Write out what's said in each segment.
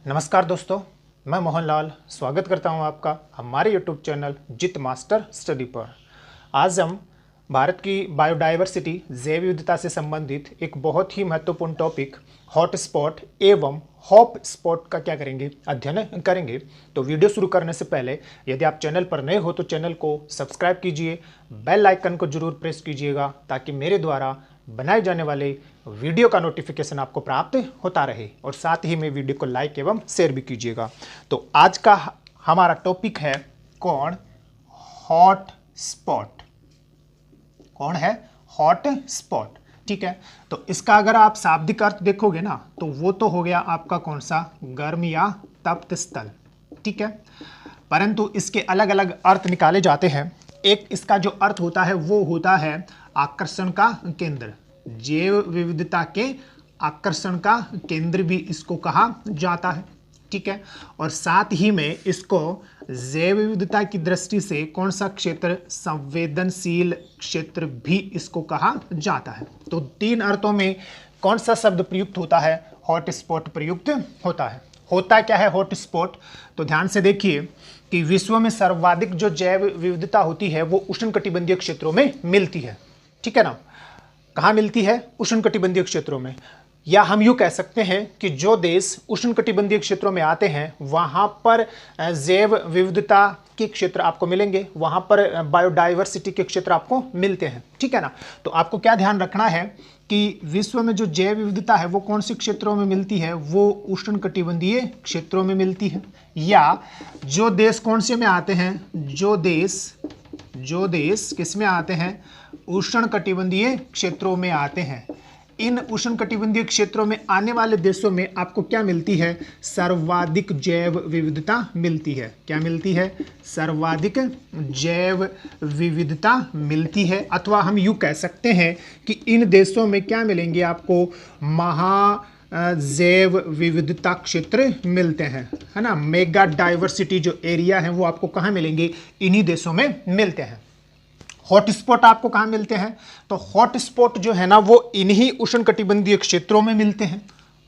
नमस्कार दोस्तों, मैं मोहनलाल स्वागत करता हूं आपका हमारे यूट्यूब चैनल जित मास्टर स्टडी पर। आज हम भारत की बायोडायवर्सिटी जैव विविधता से संबंधित एक बहुत ही महत्वपूर्ण टॉपिक हॉटस्पॉट एवं हॉप स्पॉट का क्या करेंगे, अध्ययन करेंगे। तो वीडियो शुरू करने से पहले यदि आप चैनल पर नए हो तो चैनल को सब्सक्राइब कीजिए, बेल आइकन को जरूर प्रेस कीजिएगा ताकि मेरे द्वारा बनाए जाने वाले वीडियो का नोटिफिकेशन आपको प्राप्त होता रहे और साथ ही में वीडियो को लाइक एवं शेयर भी कीजिएगा। तो आज का हमारा टॉपिक है कौन? Hot spot. कौन है? Hot spot. ठीक है, तो इसका अगर आप शाब्दिक अर्थ देखोगे ना तो वो तो हो गया आपका कौन सा? गर्म या तप्त स्थल। ठीक है, परंतु इसके अलग अलग अर्थ निकाले जाते हैं। एक इसका जो अर्थ होता है वो होता है आकर्षण का केंद्र। जैव विविधता के आकर्षण का केंद्र भी इसको कहा जाता है। ठीक है, और साथ ही में इसको जैव विविधता की दृष्टि से कौन सा क्षेत्र? संवेदनशील क्षेत्र भी इसको कहा जाता है। तो तीन अर्थों में कौन सा शब्द प्रयुक्त होता है? हॉटस्पॉट प्रयुक्त होता है। होता क्या है हॉटस्पॉट? तो ध्यान से देखिए कि विश्व में सर्वाधिक जो जैव विविधता होती है वो उष्णकटिबंधीय क्षेत्रों में मिलती है। ठीक है ना? कहाँ मिलती है? उष्णकटिबंधीय क्षेत्रों में। या हम यूँ कह सकते हैं कि जो देश उष्णकटिबंधीय क्षेत्रों में आते हैं वहाँ पर जैव विविधता के क्षेत्र आपको मिलेंगे, वहाँ पर बायोडाइवर्सिटी के क्षेत्र आपको मिलते हैं। ठीक है ना? तो आपको क्या ध्यान रखना है कि विश्व में जो जैव विविधता है वो कौन से क्षेत्रों में मिलती है? वो उष्णकटिबंधीय क्षेत्रों में मिलती है। या जो देश कौन से में आते हैं? जो देश किस में आते हैं? उष्णकटिबंधीय क्षेत्रों में आते हैं। इन उष्णकटिबंधीय क्षेत्रों में आने वाले देशों में आपको क्या मिलती है? सर्वाधिक जैव विविधता मिलती है। क्या मिलती है? सर्वाधिक जैव विविधता मिलती है। अथवा हम यूँ कह सकते हैं कि इन देशों में क्या मिलेंगे आपको? जैव विविधता क्षेत्र मिलते हैं, है ना? मेगा डाइवर्सिटी जो एरिया है वो आपको कहाँ मिलेंगे? इन्हीं देशों में मिलते हैं। हॉटस्पॉट आपको कहाँ मिलते हैं? तो हॉटस्पॉट जो है ना वो इन्हीं उष्णकटिबंधीय क्षेत्रों में मिलते हैं।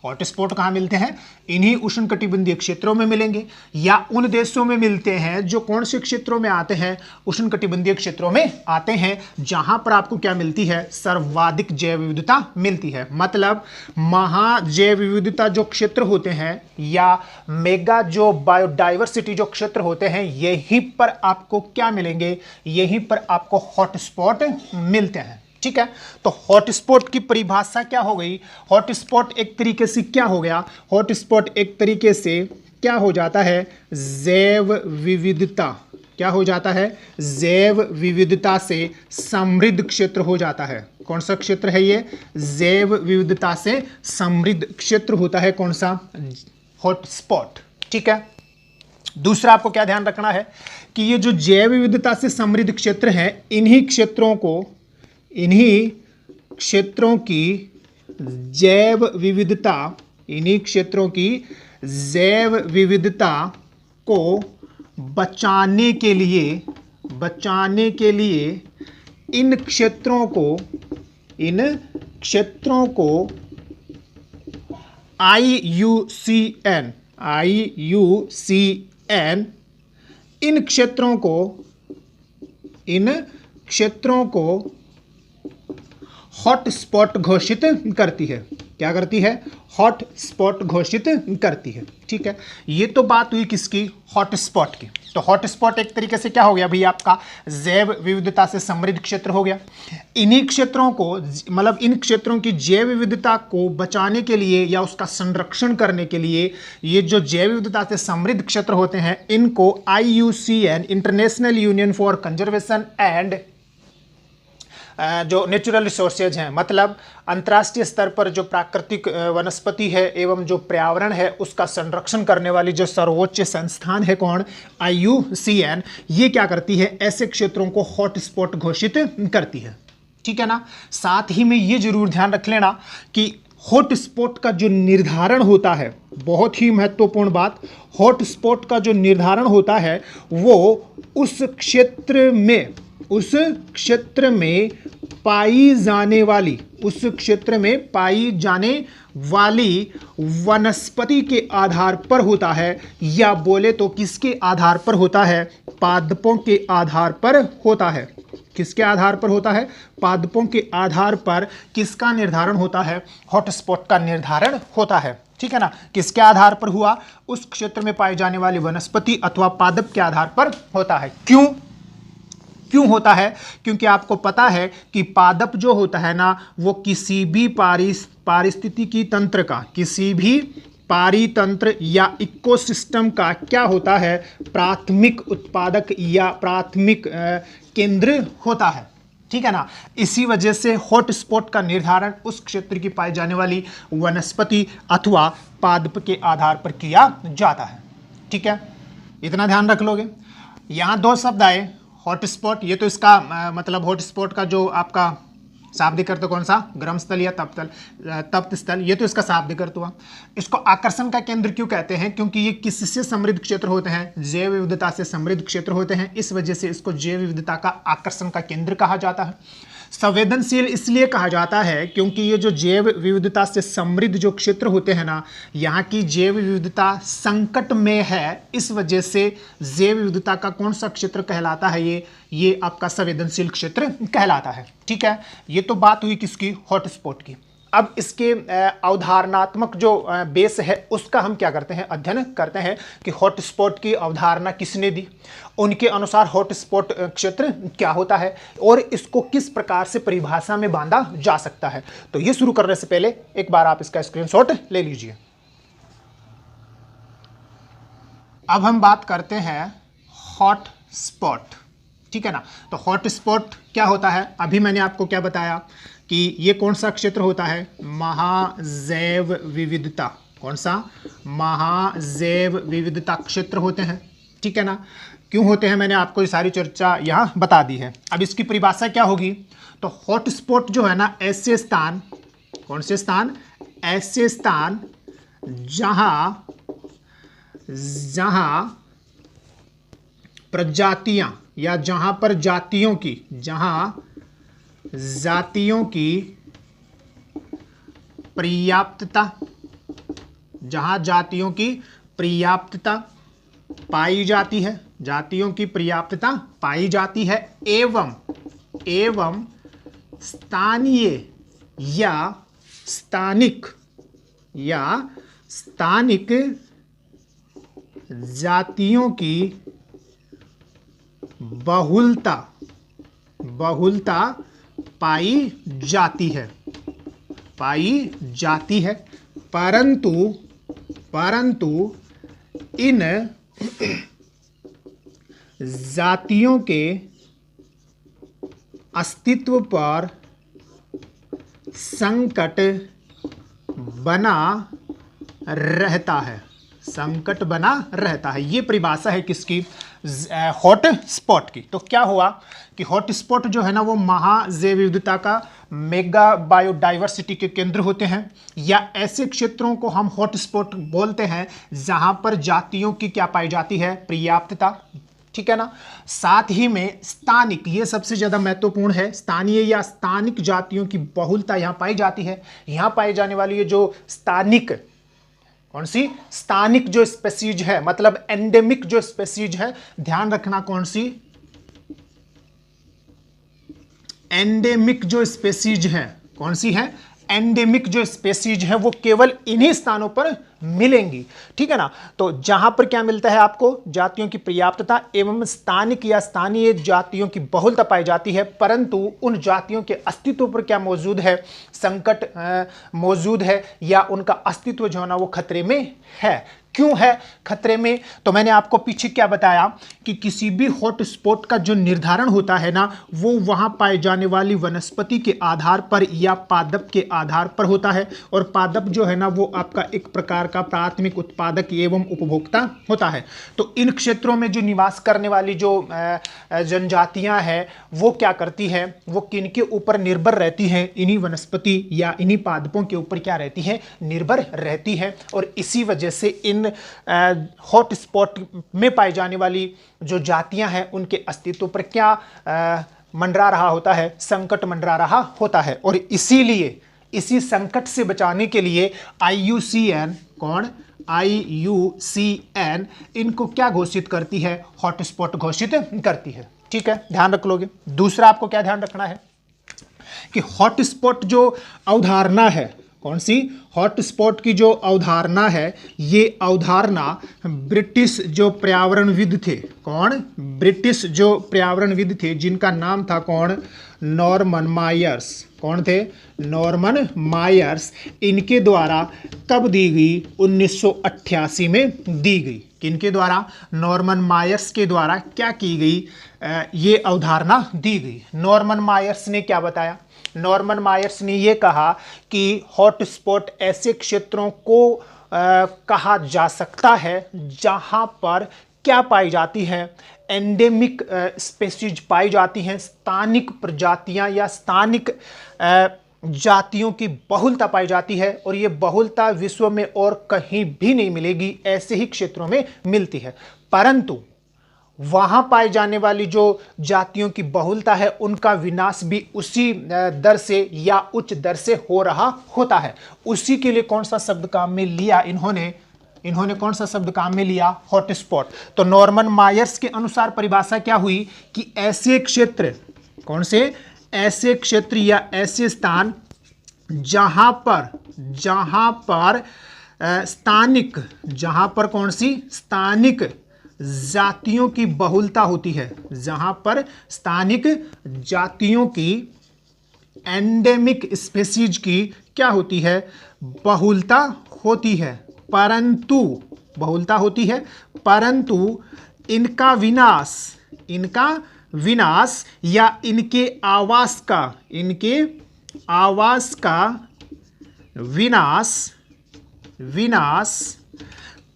हॉटस्पॉट कहाँ मिलते हैं? इन्हीं उष्णकटिबंधीय क्षेत्रों में मिलेंगे। या उन देशों में मिलते हैं जो कौन से क्षेत्रों में आते हैं? उष्णकटिबंधीय क्षेत्रों में आते हैं, जहां पर आपको क्या मिलती है? सर्वाधिक जैव विविधता मिलती है। मतलब महाजैव विविधता जो क्षेत्र होते हैं या मेगा जो बायोडाइवर्सिटी जो क्षेत्र होते हैं, यहीं पर आपको क्या मिलेंगे? यहीं पर आपको हॉटस्पॉट मिलते हैं। ठीक है, तो हॉटस्पॉट की परिभाषा क्या हो गई? हॉटस्पॉट एक तरीके से क्या हो गया? हॉटस्पॉट एक तरीके से क्या हो जाता है? जैव विविधता। क्या हो जाता है? जैव विविधता से समृद्ध क्षेत्र हो जाता है। कौन सा क्षेत्र है ये? जैव विविधता से समृद्ध क्षेत्र होता है। कौन सा? हॉटस्पॉट। ठीक है, दूसरा आपको क्या ध्यान रखना है कि ये जो जैव विविधता से समृद्ध क्षेत्र है, इन्हीं क्षेत्रों की जैव विविधता को बचाने के लिए इन क्षेत्रों को IUCN इन क्षेत्रों को हॉटस्पॉट घोषित करती है। क्या करती है? हॉटस्पॉट घोषित करती है। ठीक है, ये तो बात हुई किसकी? हॉटस्पॉट की। तो हॉटस्पॉट एक तरीके से क्या हो गया भाई? आपका जैव विविधता से समृद्ध क्षेत्र हो गया। इन्हीं क्षेत्रों को, मतलब इन क्षेत्रों की जैव विविधता को बचाने के लिए या उसका संरक्षण करने के लिए ये जो जैव विविधता से समृद्ध क्षेत्र होते हैं इनको IUCN international union for conservation and जो नेचुरल रिसोर्सेज हैं, मतलब अंतर्राष्ट्रीय स्तर पर जो प्राकृतिक वनस्पति है एवं जो पर्यावरण है उसका संरक्षण करने वाली जो सर्वोच्च संस्थान है, कौन? IUCN, ये क्या करती है? ऐसे क्षेत्रों को हॉटस्पॉट घोषित करती है। ठीक है ना? साथ ही में ये जरूर ध्यान रख लेना कि हॉटस्पॉट का जो निर्धारण होता है, बहुत ही महत्वपूर्ण बात, हॉटस्पॉट का जो निर्धारण होता है वो उस क्षेत्र में पाई जाने वाली, उस क्षेत्र में पाई जाने वाली वनस्पति के आधार पर होता है, या बोले तो किसके आधार पर होता है? पादपों के आधार पर होता है। किसके आधार पर होता है? पादपों के आधार पर किसका निर्धारण होता है? हॉटस्पॉट का निर्धारण होता है। ठीक है ना? किसके आधार पर हुआ? उस क्षेत्र में पाई जाने वाली वनस्पति अथवा पादप के आधार पर होता है। क्यों होता है? क्योंकि आपको पता है कि पादप जो होता है ना, वो किसी भी पारिस्थितिकी तंत्र का, किसी भी पारितंत्र या इकोसिस्टम का क्या होता है? प्राथमिक उत्पादक या प्राथमिक केंद्र होता है। ठीक है ना? इसी वजह से हॉटस्पॉट का निर्धारण उस क्षेत्र की पाई जाने वाली वनस्पति अथवा पादप के आधार पर किया जाता है। ठीक है, इतना ध्यान रख लोगे। यहां दो शब्द आए, हॉटस्पॉट, ये तो इसका मतलब हॉटस्पॉट का जो आपका शाब्दिक अर्थ कौन सा? गर्म स्थल या तप्त स्थल, ये तो इसका शाब्दिक अर्थ हुआ। इसको आकर्षण का केंद्र क्यों कहते हैं? क्योंकि ये किससे समृद्ध क्षेत्र होते हैं? जैव विविधता से समृद्ध क्षेत्र होते हैं, इस वजह से इसको जैव विविधता का आकर्षण का केंद्र कहा जाता है। संवेदनशील इसलिए कहा जाता है क्योंकि ये जो जैव विविधता से समृद्ध जो क्षेत्र होते हैं ना, यहाँ की जैव विविधता संकट में है, इस वजह से जैव विविधता का कौन सा क्षेत्र कहलाता है? ये आपका संवेदनशील क्षेत्र कहलाता है। ठीक है, ये तो बात हुई किसकी? हॉटस्पॉट की। अब इसके अवधारणात्मक जो बेस है उसका हम क्या करते हैं? अध्ययन करते हैं कि हॉटस्पॉट की अवधारणा किसने दी, उनके अनुसार हॉटस्पॉट क्षेत्र क्या होता है और इसको किस प्रकार से परिभाषा में बांधा जा सकता है। तो ये शुरू करने से पहले एक बार आप इसका स्क्रीनशॉट ले लीजिए। अब हम बात करते हैं हॉटस्पॉट। ठीक है ना? तो हॉटस्पॉट क्या होता है? अभी मैंने आपको क्या बताया कि ये कौन सा क्षेत्र होता है? महाजैव विविधता। कौन सा? महाजैव विविधता क्षेत्र होते हैं। ठीक है ना? क्यों होते हैं मैंने आपको ये सारी चर्चा यहाँ बता दी है। अब इसकी परिभाषा क्या होगी? तो हॉटस्पॉट जो है ना, ऐसे स्थान, कौन से स्थान? ऐसे स्थान जहां प्रजातियां या जहां पर जातियों की पर्याप्तता, जहां जातियों की पर्याप्तता पाई जाती है, जातियों की पर्याप्तता पाई जाती है, एवं स्थानीय या स्थानिक जातियों की बहुलता पाई जाती है, परंतु इन जातियों के अस्तित्व पर संकट बना रहता है। ये परिभाषा है किसकी? हॉट स्पॉट की। तो क्या हुआ कि हॉट स्पॉट जो है ना, वो महाजैव विविधता का मेगा बायोडाइवर्सिटी के केंद्र होते हैं, या ऐसे क्षेत्रों को हम हॉट स्पॉट बोलते हैं जहां पर जातियों की क्या पाई जाती है? पर्याप्तता। ठीक है ना? साथ ही में स्थानिक, ये सबसे ज्यादा महत्वपूर्ण है, स्थानीय या स्थानिक जातियों की बहुलता यहां पाई जाती है। यहां पाई जाने वाली ये जो स्थानिक, कौन सी? स्थानिक जो स्पेसीज है, मतलब एंडेमिक जो स्पेसीज है, ध्यान रखना कौन सी? एंडेमिक जो स्पेसीज है, कौन सी है? एंडेमिक जो स्पेसीज है वो केवल इन्हीं स्थानों पर मिलेंगी। ठीक है ना? तो जहां पर क्या मिलता है आपको? जातियों की पर्याप्तता एवं स्थानिक या स्थानीय जातियों की बहुलता पाई जाती है, परंतु उन जातियों के अस्तित्व पर क्या मौजूद है? संकट मौजूद है, या उनका अस्तित्व जो है ना वो खतरे में है। क्यों है खतरे में? तो मैंने आपको पीछे क्या बताया कि किसी भी हॉटस्पॉट का जो निर्धारण होता है ना, वो वहां पाए जाने वाली वनस्पति के आधार पर या पादप के आधार पर होता है, और पादप जो है ना वो आपका एक प्रकार का प्राथमिक उत्पादक एवं उपभोक्ता होता है। तो इन क्षेत्रों में जो निवास करने वाली जो जनजातियां हैं वो क्या करती है? वो किनके ऊपर निर्भर रहती है? इन्हीं वनस्पति या इन्हीं पादपों के ऊपर क्या रहती है? निर्भर रहती है। और इसी वजह से इन हॉटस्पॉट में पाई जाने वाली जो जातियां हैं उनके अस्तित्व पर क्या मंडरा रहा होता है, संकट मंडरा रहा होता है। और इसीलिए इसी संकट से बचाने के लिए IUCN, कौन, IUCN इनको क्या घोषित करती है, हॉटस्पॉट घोषित करती है। ठीक है, ध्यान रख लोगे। दूसरा आपको क्या ध्यान रखना है कि हॉटस्पॉट जो अवधारणा है, कौन सी, हॉटस्पॉट की जो अवधारणा है, ये अवधारणा ब्रिटिश जो पर्यावरणविद थे, कौन, ब्रिटिश जो पर्यावरणविद थे जिनका नाम था कौन, नॉर्मन मायर्स, कौन थे, नॉर्मन मायर्स, इनके द्वारा कब दी गई, 1988 में दी गई। किनके द्वारा, नॉर्मन मायर्स के द्वारा क्या की गई, ये अवधारणा दी गई। नॉर्मन मायर्स ने क्या बताया, नॉर्मन मायर्स ने ये कहा कि हॉटस्पॉट ऐसे क्षेत्रों को कहा जा सकता है जहां पर क्या पाई जाती है, एंडेमिक स्पेसीज पाई जाती हैं, स्थानिक प्रजातियां या स्थानिक जातियों की बहुलता पाई जाती है, और ये बहुलता विश्व में और कहीं भी नहीं मिलेगी, ऐसे ही क्षेत्रों में मिलती है। परंतु वहां पाई जाने वाली जो जातियों की बहुलता है उनका विनाश भी उसी दर से या उच्च दर से हो रहा होता है। उसी के लिए कौन सा शब्द काम में लिया इन्होंने कौन सा शब्द काम में लिया, हॉटस्पॉट। तो नॉर्मन मायर्स के अनुसार परिभाषा क्या हुई कि ऐसे क्षेत्र, कौन से, ऐसे क्षेत्र या ऐसे स्थान जहां पर स्थानिक, जहां पर कौन सी, स्थानिक जातियों की बहुलता होती है, जहां पर स्थानिक जातियों की, एंडेमिक स्पेसीज की क्या होती है, बहुलता होती है, परंतु बहुलता होती है, परंतु इनका विनाश या इनके आवास का विनाश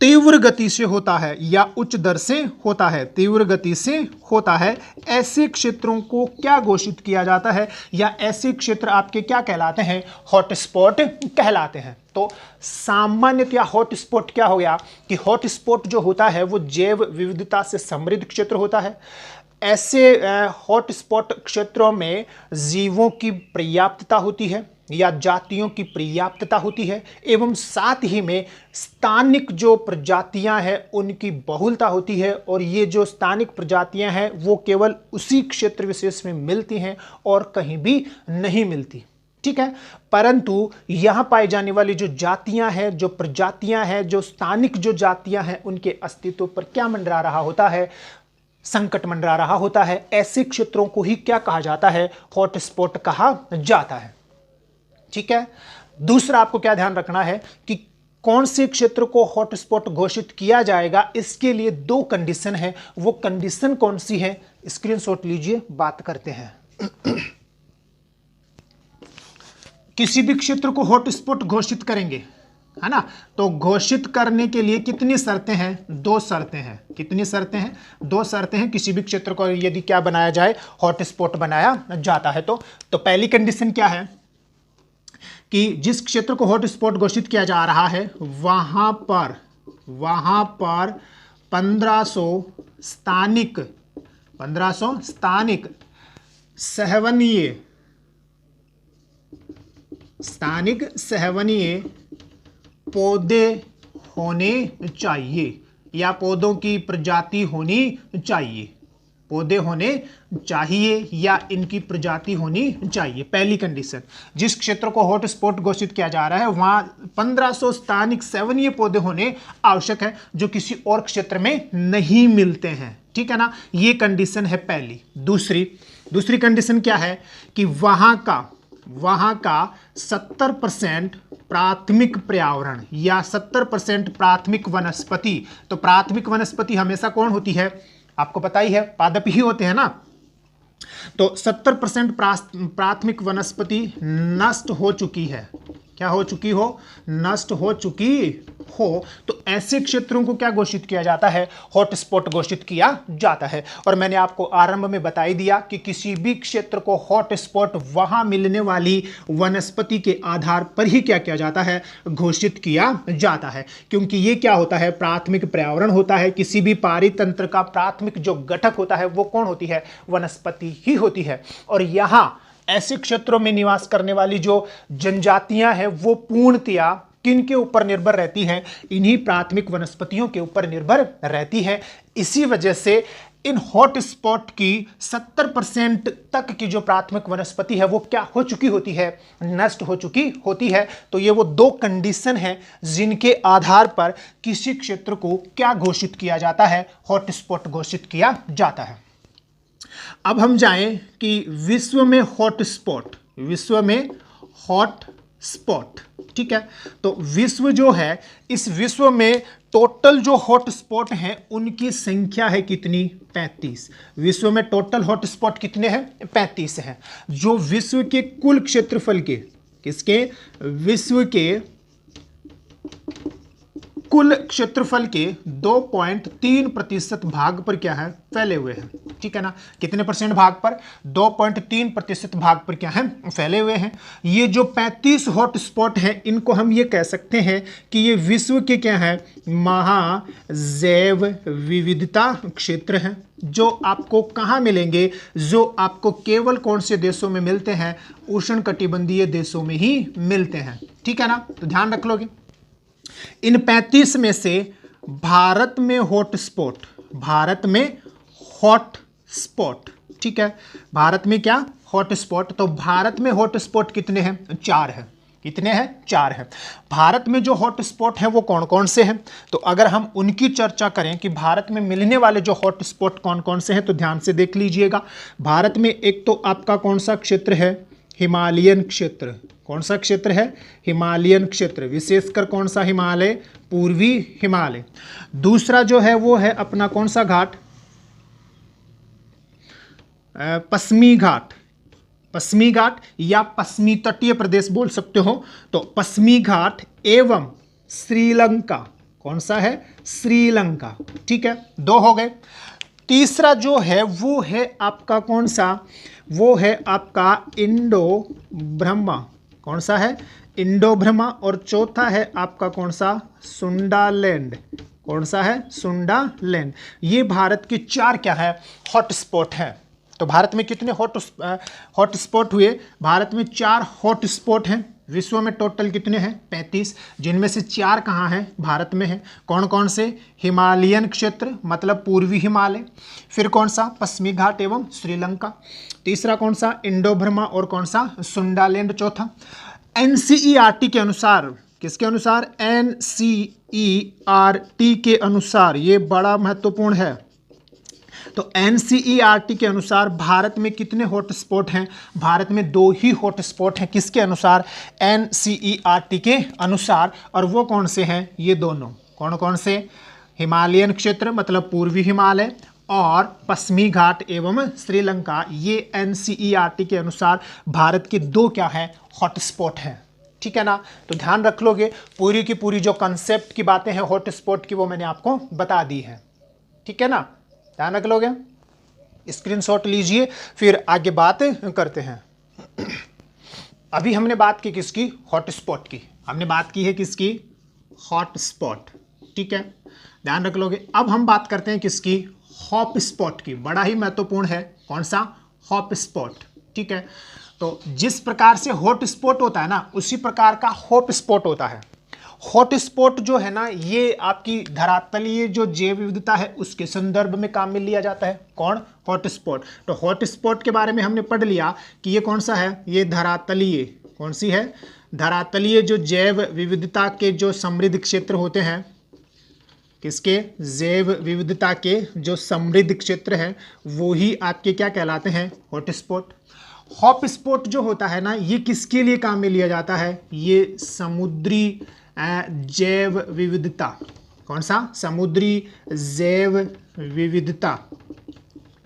तीव्र गति से होता है या उच्च दर से होता है, तीव्र गति से होता है। ऐसे क्षेत्रों को क्या घोषित किया जाता है, या ऐसे क्षेत्र आपके क्या कहलाते हैं, हॉटस्पॉट कहलाते हैं। तो सामान्यतया हॉटस्पॉट क्या हो गया कि हॉटस्पॉट जो होता है वो जैव विविधता से समृद्ध क्षेत्र होता है। ऐसे हॉटस्पॉट क्षेत्रों में जीवों की पर्याप्तता होती है या जातियों की पर्याप्तता होती है, एवं साथ ही में स्थानिक जो प्रजातियां हैं उनकी बहुलता होती है, और ये जो स्थानिक प्रजातियां हैं वो केवल उसी क्षेत्र विशेष में मिलती हैं और कहीं भी नहीं मिलती। ठीक है, परंतु यहां पाई जाने वाली जो जातियां हैं, जो प्रजातियां हैं, जो स्थानिक जो जातियां हैं, उनके अस्तित्व पर क्या मंडरा रहा होता है, संकट मंडरा रहा होता है। ऐसे क्षेत्रों को ही क्या कहा जाता है, हॉटस्पॉट कहा जाता है। ठीक है, दूसरा आपको क्या ध्यान रखना है कि कौन से क्षेत्र को हॉटस्पॉट घोषित किया जाएगा, इसके लिए दो कंडीशन है। वो कंडीशन कौन सी है, स्क्रीनशॉट लीजिए, बात करते हैं। किसी भी क्षेत्र को हॉटस्पॉट घोषित करेंगे, है ना, तो घोषित करने के लिए कितनी शर्तें हैं, दो शर्तें हैं। कितनी शर्तें हैं, दो शर्तें हैं। किसी भी क्षेत्र को यदि क्या बनाया जाए, हॉटस्पॉट बनाया जाता है तो पहली कंडीशन क्या है कि जिस क्षेत्र को हॉटस्पॉट घोषित किया जा रहा है वहां पर 1500 स्थानिक सहवनीय पौधे होने चाहिए, या पौधों की प्रजाति होनी चाहिए, पौधे होने चाहिए या इनकी प्रजाति होनी चाहिए। पहली कंडीशन, जिस क्षेत्र को हॉटस्पॉट घोषित किया जा रहा है वहां 1500 स्थानिक सहवनीय पौधे होने आवश्यक है, जो किसी और क्षेत्र में नहीं मिलते हैं। ठीक है ना, ये कंडीशन है पहली। दूसरी कंडीशन क्या है कि वहां का 70% प्राथमिक पर्यावरण या 70% प्राथमिक वनस्पति। तो प्राथमिक वनस्पति हमेशा कौन होती है, आपको पता ही है, पादप ही होते हैं ना। तो 70% प्राथमिक वनस्पति नष्ट हो चुकी है। क्या हो चुकी हो, नष्ट हो चुकी हो, तो ऐसे क्षेत्रों को क्या घोषित किया जाता है, हॉटस्पॉट घोषित किया जाता है। और मैंने आपको आरंभ में बता ही दिया कि किसी भी क्षेत्र को हॉटस्पॉट वहां मिलने वाली वनस्पति के आधार पर ही क्या किया जाता है, घोषित किया जाता है। क्योंकि ये क्या होता है, प्राथमिक पर्यावरण होता है। किसी भी पारितंत्र का प्राथमिक जो घटक होता है वो कौन होती है, वनस्पति ही होती है। और यहां ऐसे क्षेत्रों में निवास करने वाली जो जनजातियां हैं वो पूर्णतया किन के ऊपर निर्भर रहती हैं, इन्हीं प्राथमिक वनस्पतियों के ऊपर निर्भर रहती है। इसी वजह से इन हॉटस्पॉट की 70% तक की जो प्राथमिक वनस्पति है वो क्या हो चुकी होती है, नष्ट हो चुकी होती है। तो ये वो दो कंडीशन हैं जिनके आधार पर किसी क्षेत्र को क्या घोषित किया जाता है, हॉटस्पॉट घोषित किया जाता है। अब हम जाएं कि विश्व में हॉटस्पॉट, विश्व में हॉटस्पॉट, ठीक है। तो विश्व जो है, इस विश्व में टोटल जो हॉटस्पॉट हैं उनकी संख्या है कितनी, 35। विश्व में टोटल हॉटस्पॉट कितने हैं, 35 हैं। जो विश्व के कुल क्षेत्रफल के, किसके, विश्व के कुल क्षेत्रफल के 2.3% भाग पर क्या है, फैले हुए हैं, ठीक है ना। कितने परसेंट भाग पर, 2.3% भाग पर क्या है, फैले हुए हैं। ये जो 35 हॉटस्पॉट हैं इनको हम ये कह सकते हैं कि ये विश्व के क्या है, महाजैव विविधता क्षेत्र हैं, जो आपको कहाँ मिलेंगे, जो आपको केवल कौन से देशों में मिलते हैं, उष्णकटिबंधीय देशों में ही मिलते हैं, ठीक है ना। तो ध्यान रख लोगे। इन 35 में से भारत में हॉटस्पॉट, भारत में हॉटस्पॉट, ठीक है, भारत में क्या, हॉटस्पॉट। तो भारत में हॉटस्पॉट कितने हैं, 4 हैं। कितने हैं, 4 हैं। भारत में जो हॉटस्पॉट हैं वो कौन कौन से हैं, तो अगर हम उनकी चर्चा करें कि भारत में मिलने वाले जो हॉटस्पॉट कौन कौन से हैं, तो ध्यान से देख लीजिएगा। भारत में एक तो आपका कौन सा क्षेत्र है, हिमालयन क्षेत्र। कौन सा क्षेत्र है, हिमालयन क्षेत्र, विशेषकर कौन सा हिमालय, पूर्वी हिमालय। दूसरा जो है वो है अपना कौन सा घाट, पश्चिमी घाट, पश्चिमी घाट या पश्चिमी तटीय प्रदेश बोल सकते हो। तो पश्चिमी घाट एवं श्रीलंका, कौन सा है, श्रीलंका, ठीक है, 2 हो गए। तीसरा जो है वो है आपका कौन सा, वो है आपका इंडो ब्रह्मा, कौन सा है, इंडो ब्रह्मा। और चौथा है आपका कौन सा, सुंडालैंड, कौन सा है, सुंडालैंड। ये भारत के 4 क्या है, हॉटस्पॉट हैं। तो भारत में कितने हॉटस्पॉट हुए, भारत में 4 हॉटस्पॉट हैं। विश्व में टोटल कितने हैं, 35, जिनमें से 4 कहाँ हैं, भारत में हैं। कौन कौन से, हिमालयन क्षेत्र मतलब पूर्वी हिमालय, फिर कौन सा, पश्चिमी घाट एवं श्रीलंका, तीसरा कौन सा, इंडो ब्रह्मा, और कौन सा, सुंडालैंड चौथा। एनसीईआरटी के अनुसार, किसके अनुसार, एनसीईआरटी के अनुसार, ये बड़ा महत्वपूर्ण है। तो एनसीईआरटी के अनुसार भारत में कितने हॉटस्पॉट हैं, भारत में 2 ही हॉटस्पॉट हैं। किसके अनुसार, एनसीईआरटी के अनुसार। और वो कौन से हैं, ये दोनों, कौन कौन से, हिमालयन क्षेत्र मतलब पूर्वी हिमालय और पश्चिमी घाट एवं श्रीलंका। ये एनसीईआरटी के अनुसार भारत के 2 क्या हैं, हॉटस्पॉट हैं, ठीक है ना। तो ध्यान रख लोगे, पूरी की पूरी जो कंसेप्ट की बातें हैं हॉटस्पॉट की वो मैंने आपको बता दी है, ठीक है ना। ध्यान रख लोगे, स्क्रीनशॉट लीजिए, फिर आगे बात करते हैं। अभी हमने बात की किसकी, हॉटस्पॉट की, हमने बात की है किसकी, हॉटस्पॉट, ठीक है, ध्यान रख लोगे। अब हम बात करते हैं किसकी, हॉटस्पॉट की। बड़ा ही महत्वपूर्ण है, कौन सा, हॉटस्पॉट, ठीक है। तो जिस प्रकार से हॉटस्पॉट होता है ना, उसी प्रकार का हॉटस्पॉट होता है। हॉटस्पॉट जो है ना, ये आपकी धरातलीय जो जैव विविधता है उसके संदर्भ में काम में लिया जाता है। कौन, हॉटस्पॉट। तो हॉटस्पॉट के बारे में हमने पढ़ लिया कि ये कौन सा है, ये धरातलीय, कौन सी है, धरातलीय जो जैव विविधता के जो समृद्ध क्षेत्र होते हैं, किसके, जैव विविधता के जो समृद्ध क्षेत्र हैं वो ही आपके क्या कहलाते हैं, हॉटस्पॉट। हॉटस्पॉट जो होता है ना, ये किसके लिए काम में लिया जाता है, ये समुद्री जैव विविधता, कौन सा, समुद्री जैव विविधता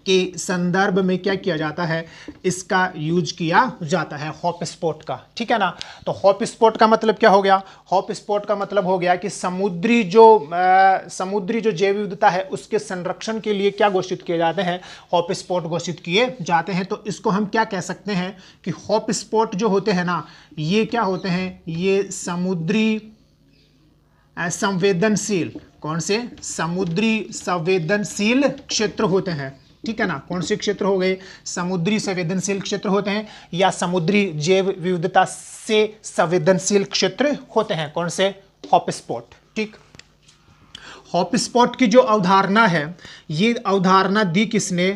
के संदर्भ में क्या किया जाता है, इसका यूज किया जाता है, हॉटस्पॉट का। ठीक है ना। तो हॉटस्पॉट का मतलब क्या हो गया, हॉटस्पॉट का मतलब हो गया कि समुद्री जो जैव विविधता है उसके संरक्षण के लिए क्या घोषित किए जाते हैं, हॉटस्पॉट घोषित किए जाते हैं। तो इसको हम क्या कह सकते हैं कि हॉटस्पॉट जो होते हैं ना, ये क्या होते हैं, ये समुद्री संवेदनशील, कौन से, समुद्री संवेदनशील क्षेत्र होते हैं। ठीक है ना। कौन से क्षेत्र हो गए, समुद्री संवेदनशील क्षेत्र होते हैं या समुद्री जैव विविधता से संवेदनशील क्षेत्र होते हैं, कौन से, हॉटस्पॉट। ठीक। हॉटस्पॉट की जो अवधारणा है, ये अवधारणा दी किसने,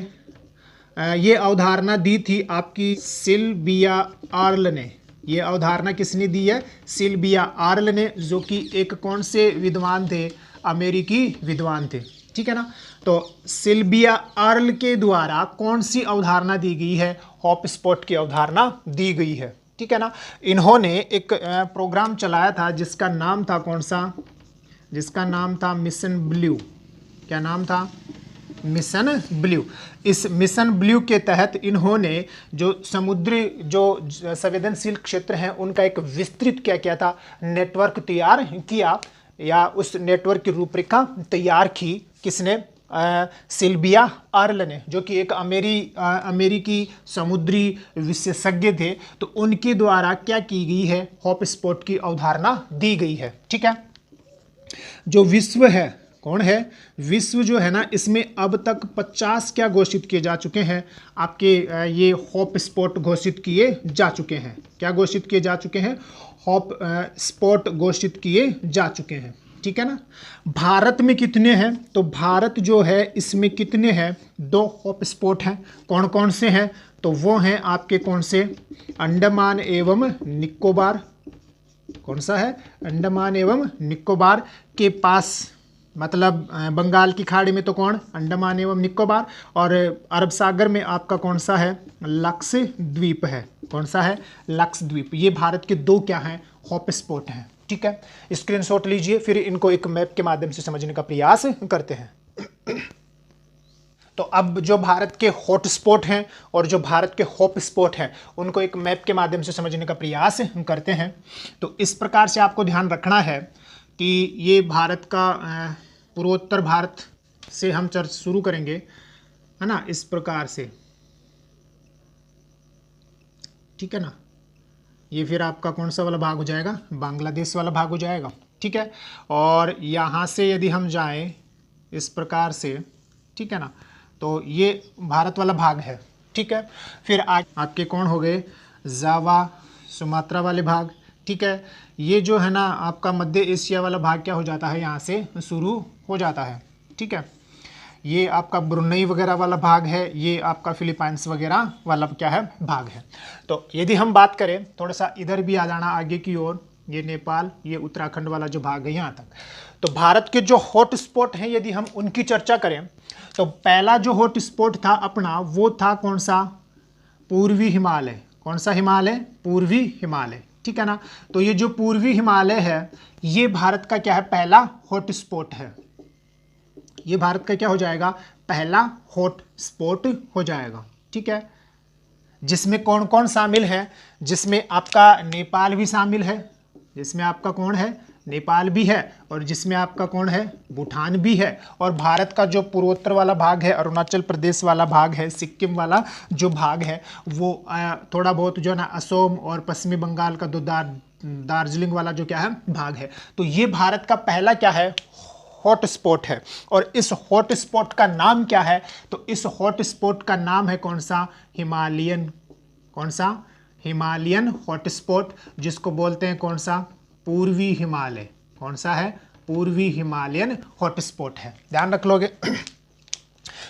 ये अवधारणा दी थी आपकी सिल्विया आर्ल ने। ये अवधारणा किसने दी है, सिल्विया आर्ल ने, जो कि एक कौन से विद्वान थे, अमेरिकी विद्वान थे। ठीक है ना। तो सिल्विया आर्ल के द्वारा कौन सी अवधारणा दी गई है, हॉटस्पॉट की अवधारणा दी गई है। ठीक है ना। इन्होंने एक प्रोग्राम चलाया था जिसका नाम था कौन सा, जिसका नाम था मिशन ब्लू। क्या नाम था, मिशन ब्लू। इस मिशन ब्लू के तहत इन्होंने जो समुद्री जो संवेदनशील क्षेत्र हैं उनका एक विस्तृत क्या किया था, नेटवर्क तैयार किया, या उस नेटवर्क की रूपरेखा तैयार की, किसने, सिल्विया आर्ल ने, जो कि एक अमेरिकी समुद्री विशेषज्ञ थे। तो उनके द्वारा क्या की गई है, हॉटस्पॉट की अवधारणा दी गई है। ठीक है। जो विश्व है, कौन है, विश्व जो है ना, इसमें अब तक 50 क्या घोषित किए जा चुके हैं, आपके ये हॉटस्पॉट घोषित किए जा चुके हैं। क्या घोषित किए जा चुके हैं, हॉटस्पॉट घोषित किए जा चुके हैं। ठीक है ना। भारत में कितने हैं, तो भारत जो है इसमें कितने हैं, 2 हॉटस्पॉट हैं। कौन कौन से हैं, तो वो हैं आपके कौन से, अंडमान एवं निकोबार। कौन सा है, अंडमान एवं निकोबार के पास, मतलब बंगाल की खाड़ी में तो कौन, अंडमान एवं निकोबार, और अरब सागर में आपका कौन सा है, लक्षद्वीप है। कौन सा है, लक्षद्वीप। ये भारत के 2 क्या हैं, हॉटस्पॉट हैं। ठीक है। स्क्रीनशॉट लीजिए, फिर इनको एक मैप के माध्यम से समझने का प्रयास करते हैं। तो अब जो भारत के हॉटस्पॉट हैं और जो भारत के हॉटस्पॉट हैं उनको एक मैप के माध्यम से समझने का प्रयास करते हैं। तो इस प्रकार से आपको ध्यान रखना है कि ये भारत का पूर्वोत्तर भारत से हम चर्चा शुरू करेंगे, है ना, इस प्रकार से। ठीक है ना। ये फिर आपका कौन सा वाला भाग हो जाएगा, बांग्लादेश वाला भाग हो जाएगा। ठीक है। और यहाँ से यदि हम जाएं इस प्रकार से, ठीक है ना, तो ये भारत वाला भाग है। ठीक है। फिर आपके कौन हो गए, जावा, सुमात्रा वाले भाग। ठीक है। ये जो है ना आपका मध्य एशिया वाला भाग क्या हो जाता है, यहाँ से शुरू हो जाता है। ठीक है। ये आपका ब्रुनई वगैरह वाला भाग है, ये आपका फिलीपाइंस वगैरह वाला क्या है, भाग है। तो यदि हम बात करें, थोड़ा सा इधर भी आ जाना आगे की ओर, ये नेपाल, ये उत्तराखंड वाला जो भाग है यहाँ तक। तो भारत के जो हॉटस्पॉट हैं यदि हम उनकी चर्चा करें, तो पहला जो हॉटस्पॉट था अपना वो था कौन सा, पूर्वी हिमालय। कौन सा हिमालय, पूर्वी हिमालय। ठीक है ना। तो ये जो पूर्वी हिमालय है ये भारत का क्या है, पहला हॉटस्पॉट है। ये भारत का क्या हो जाएगा, पहला हॉटस्पॉट हो जाएगा। ठीक है। जिसमें कौन कौन शामिल है, जिसमें आपका नेपाल भी शामिल है, जिसमें आपका कौन है, नेपाल भी है, और जिसमें आपका कौन है, भूटान भी है। और भारत का जो पूर्वोत्तर वाला भाग है, अरुणाचल प्रदेश वाला भाग है, सिक्किम वाला जो भाग है, वो थोड़ा बहुत जो है ना असम और पश्चिमी बंगाल का दार्जिलिंग वाला जो क्या है भाग है। तो ये भारत का पहला क्या है, हॉटस्पॉट है। और इस हॉटस्पॉट का नाम क्या है, तो इस हॉटस्पॉट का नाम है कौन सा, हिमालयन। कौन सा, हिमालयन हॉटस्पॉट, जिसको बोलते हैं कौन सा, पूर्वी हिमालय। कौन सा है, पूर्वी हिमालयन हॉटस्पॉट है, ध्यान रख लोगे।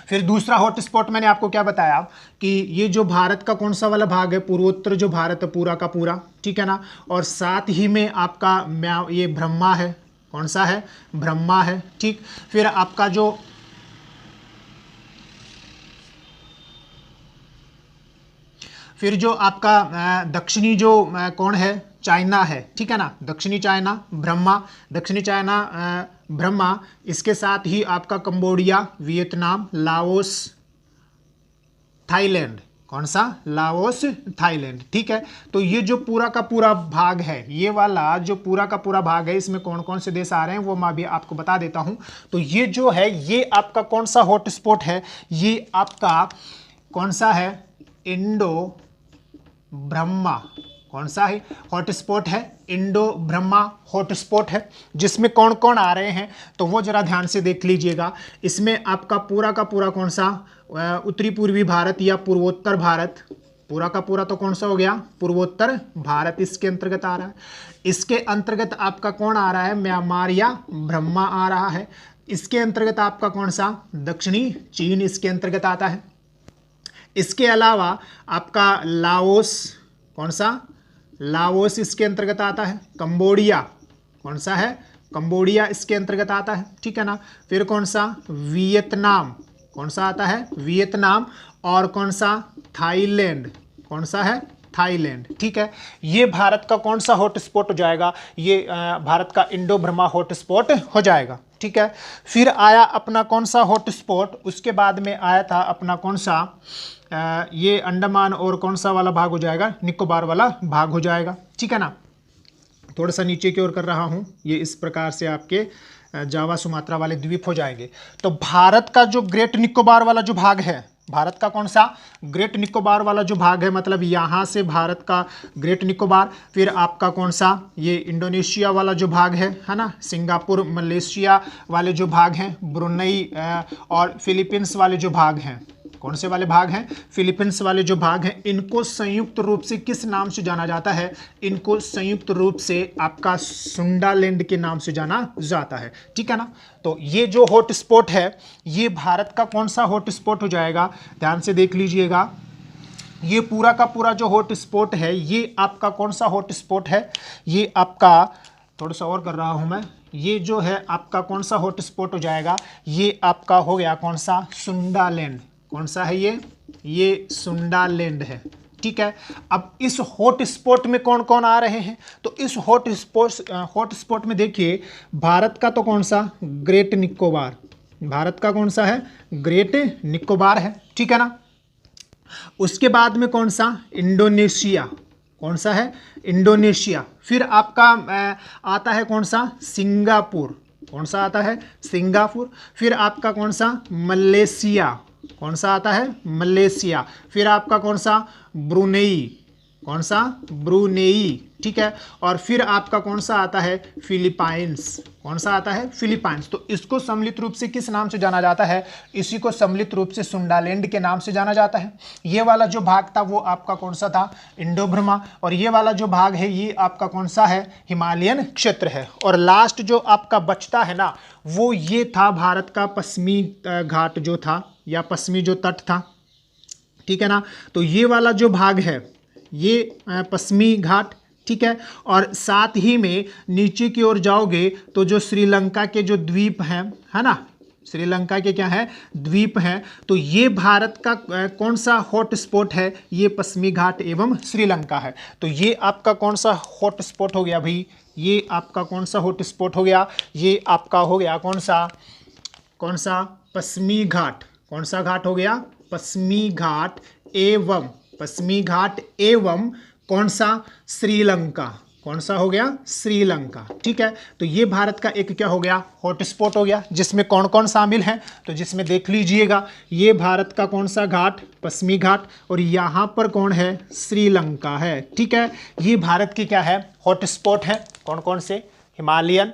फिर दूसरा हॉटस्पॉट मैंने आपको क्या बताया कि ये जो भारत का कौन सा वाला भाग है, पूर्वोत्तर जो भारत है पूरा का पूरा, ठीक है ना, और साथ ही में आपका ये ब्रह्मा है। कौन सा है, ब्रह्मा है। ठीक। फिर आपका जो आपका दक्षिणी जो कौन है, चाइना है। ठीक है ना, दक्षिणी चाइना ब्रह्मा, दक्षिणी चाइना ब्रह्मा। इसके साथ ही आपका कंबोडिया, वियतनाम, लाओस, थाईलैंड। कौन सा? Laos, Thailand. ठीक है, तो ये जो पूरा का पूरा भाग है, ये वाला जो पूरा का पूरा भाग है, इसमें कौन कौन से देश आ रहे हैं वो मैं अभी आपको बता देता हूं। तो ये जो है ये आपका कौन सा हॉटस्पॉट है? ये आपका कौन सा है? इंडो ब्रह्मा। कौन सा है हॉटस्पॉट? है इंडो ब्रह्मा हॉटस्पॉट है, जिसमें कौन कौन आ रहे हैं तो वो जरा ध्यान से देख लीजिएगा। इसमें आपका पूरा का पूरा कौन सा? उत्तरी पूर्वी भारत या पूर्वोत्तर भारत। पूरा का पूरा तो कौन सा हो गया? पूर्वोत्तर भारत इसके अंतर्गत आ रहा है। इसके अंतर्गत आपका कौन आ रहा है? म्यांमार या ब्रह्मा आ रहा है। इसके अंतर्गत आपका कौन सा? दक्षिणी चीन इसके अंतर्गत आता है। इसके अलावा आपका लाओस। कौन सा? लाओस इसके अंतर्गत आता है। कंबोडिया। कौन सा है? कंबोडिया इसके अंतर्गत आता है। ठीक है ना। फिर कौन सा? वियतनाम। कौन सा आता है? वियतनाम। और कौन सा? थाईलैंड। कौन सा है? थाईलैंड। ठीक है, ये भारत का कौन सा हॉटस्पॉट हो जाएगा? ये भारत का इंडो ब्रह्मा हॉटस्पॉट हो जाएगा। ठीक है, फिर आया अपना कौन सा हॉटस्पॉट? उसके बाद में आया था अपना कौन सा? ये अंडमान और कौन सा वाला भाग हो जाएगा? निकोबार वाला भाग हो जाएगा। ठीक है ना। थोड़ा सा नीचे की ओर कर रहा हूँ, ये इस प्रकार से आपके जावा सुमात्रा वाले द्वीप हो जाएंगे। तो भारत का जो ग्रेट निकोबार वाला जो भाग है, भारत का कौन सा? ग्रेट निकोबार वाला जो भाग है, मतलब यहाँ से भारत का ग्रेट निकोबार। फिर आपका कौन सा? ये इंडोनेशिया वाला जो भाग है ना, सिंगापुर मलेशिया वाले जो भाग हैं, ब्रुनई और फिलीपींस वाले जो भाग हैं। कौन से वाले भाग हैं? फिलीपींस वाले जो भाग हैं, इनको संयुक्त रूप से किस नाम से जाना जाता है? इनको संयुक्त रूप से आपका सुंडालैंड के नाम से जाना जाता है। ठीक है ना। तो ये जो हॉटस्पॉट है, ये भारत का कौन सा हॉटस्पॉट हो जाएगा? ध्यान से देख लीजिएगा। ये पूरा का पूरा जो हॉटस्पॉट है, ये आपका कौन सा हॉटस्पॉट है? ये आपका, थोड़ा सा और कर रहा हूं मैं, ये जो है आपका कौन सा हॉटस्पॉट हो जाएगा? ये आपका हो गया कौन सा? सुंडालैंड। कौन सा है ये सुंडालैंड है। ठीक है, अब इस हॉटस्पॉट में कौन कौन आ रहे हैं? तो इस हॉटस्पॉट में देखिए, भारत का तो कौन सा? ग्रेट निकोबार। भारत का कौन सा है? ग्रेट निकोबार है। ठीक है ना। उसके बाद में कौन सा? इंडोनेशिया। कौन सा है? इंडोनेशिया। फिर आपका आता है कौन सा? सिंगापुर। कौन सा आता है? सिंगापुर। फिर आपका कौन सा? मलेशिया। कौन सा आता है? मलेशिया। फिर आपका कौन सा? ब्रुनेई। कौन सा? ब्रुनेई। ठीक है, और फिर आपका कौन सा आता है? फिलीपाइंस। कौन सा आता है? फिलीपाइंस। तो इसको सम्मिलित रूप से किस नाम से जाना जाता है? इसी को सम्मिलित रूप से सुंडालैंड के नाम से जाना जाता है। ये वाला जो भाग था वो आपका कौन सा था? इंडो ब्रह्मा। और ये वाला जो भाग है ये आपका कौन सा है? हिमालयन क्षेत्र है। और लास्ट जो आपका बचता है ना, वो ये था भारत का पश्चिमी घाट जो था, या पश्चिमी जो तट था। ठीक है ना। तो ये वाला जो भाग है ये पश्चिमी घाट। ठीक है, और साथ ही में नीचे की ओर जाओगे तो जो श्रीलंका के जो द्वीप हैं, है ना, श्रीलंका के क्या है? द्वीप हैं। तो ये भारत का कौन सा हॉटस्पॉट है? ये पश्चिमी घाट एवं श्रीलंका है। तो ये आपका कौन सा हॉटस्पॉट हो गया भाई? ये आपका कौन सा हॉटस्पॉट हो गया? ये आपका हो गया कौन सा? पश्चिमी घाट। कौन सा घाट हो गया? पश्चिमी घाट एवं कौन सा? श्रीलंका। कौन सा हो गया? श्रीलंका। ठीक है, तो ये भारत का एक क्या हो गया? हॉटस्पॉट हो गया, जिसमें कौन कौन शामिल हैं? तो जिसमें देख लीजिएगा, ये भारत का कौन सा घाट? पश्चिमी घाट। और यहाँ पर कौन है? श्रीलंका है। ठीक है, ये भारत की क्या है? हॉटस्पॉट है। कौन कौन से? हिमालयन,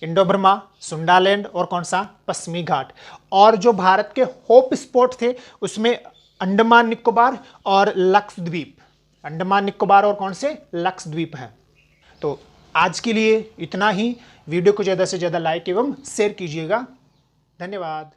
इंडो ब्रह्मा, सुंडालैंड और कौन सा? पश्चिमी घाट। और जो भारत के हॉट स्पॉट थे उसमें अंडमान निकोबार और लक्षद्वीप। अंडमान निकोबार और कौन से? लक्षद्वीप हैं। तो आज के लिए इतना ही। वीडियो को ज़्यादा से ज़्यादा लाइक एवं शेयर कीजिएगा। धन्यवाद।